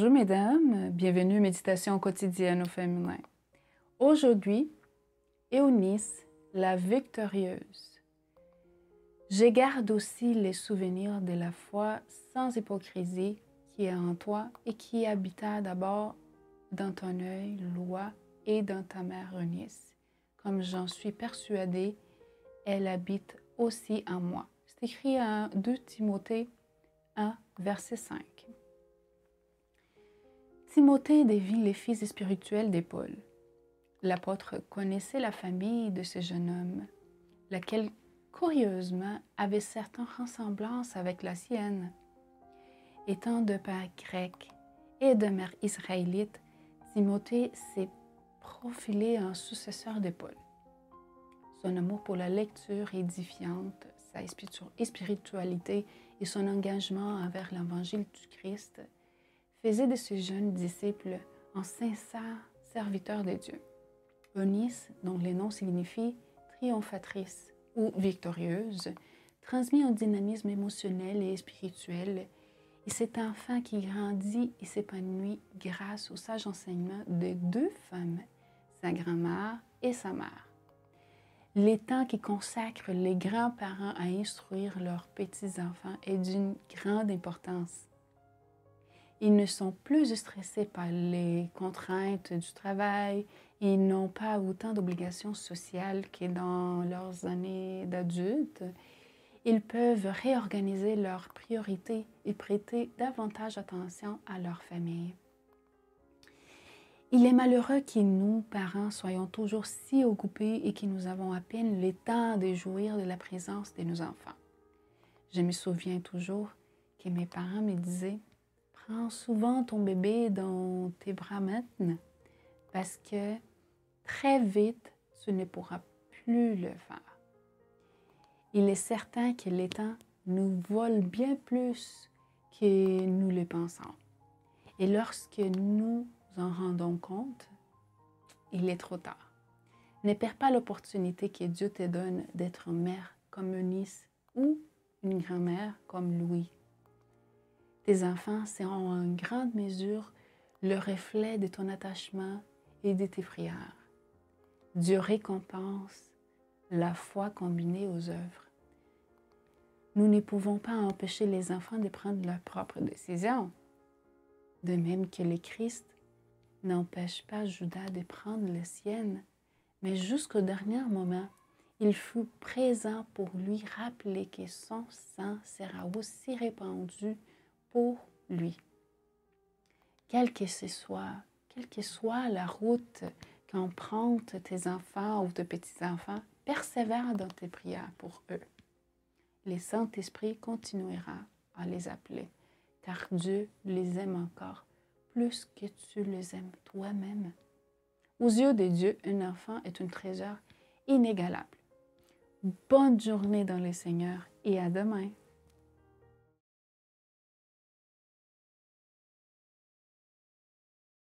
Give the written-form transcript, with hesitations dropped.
Bonjour mesdames, bienvenue à Méditation quotidienne au féminin. Aujourd'hui, Eunice, la victorieuse. Je garde aussi les souvenirs de la foi sans hypocrisie qui est en toi et qui habita d'abord dans ton œil, loi, et dans ta mère Eunice. Comme j'en suis persuadée, elle habite aussi en moi. C'est écrit en 2 Timothée 1, verset 5. Timothée dévie les fils spirituels de Paul. L'apôtre connaissait la famille de ce jeune homme, laquelle, curieusement, avait certaines ressemblances avec la sienne. Étant de père grec et de mère israélite, Timothée s'est profilé en successeur de Paul. Son amour pour la lecture édifiante, sa spiritualité et son engagement envers l'évangile du Christ faisait de ce jeune disciple un sincère serviteur de Dieu. Eunice, dont le nom signifie triomphatrice ou victorieuse, transmet un dynamisme émotionnel et spirituel, et cet enfant qui grandit et s'épanouit grâce au sage enseignement de 2 femmes, sa grand-mère et sa mère. Les temps qui consacrent les grands-parents à instruire leurs petits-enfants est d'une grande importance. Ils ne sont plus stressés par les contraintes du travail, ils n'ont pas autant d'obligations sociales que dans leurs années d'adultes. Ils peuvent réorganiser leurs priorités et prêter davantage attention à leur famille. Il est malheureux que nous, parents, soyons toujours si occupés et que nous avons à peine le temps de jouir de la présence de nos enfants. Je me souviens toujours que mes parents me disaient « Prends souvent ton bébé dans tes bras maintenant parce que très vite, tu ne pourras plus le faire. » Il est certain que le temps nous vole bien plus que nous le pensons. Et lorsque nous en rendons compte, il est trop tard. Ne perds pas l'opportunité que Dieu te donne d'être une mère comme Eunice ou une grand-mère comme Louis. Tes enfants seront en grande mesure le reflet de ton attachement et de tes prières. Dieu récompense la foi combinée aux œuvres. Nous ne pouvons pas empêcher les enfants de prendre leurs propres décisions. De même que le Christ n'empêche pas Judas de prendre la sienne, mais jusqu'au dernier moment, il fut présent pour lui rappeler que son sang sera aussi répandu pour lui. Quelle que soit la route qu'empruntent tes enfants ou tes petits-enfants, persévère dans tes prières pour eux. Le Saint-Esprit continuera à les appeler, car Dieu les aime encore plus que tu les aimes toi-même. Aux yeux de Dieu, un enfant est un trésor inégalable. Bonne journée dans le Seigneur et à demain.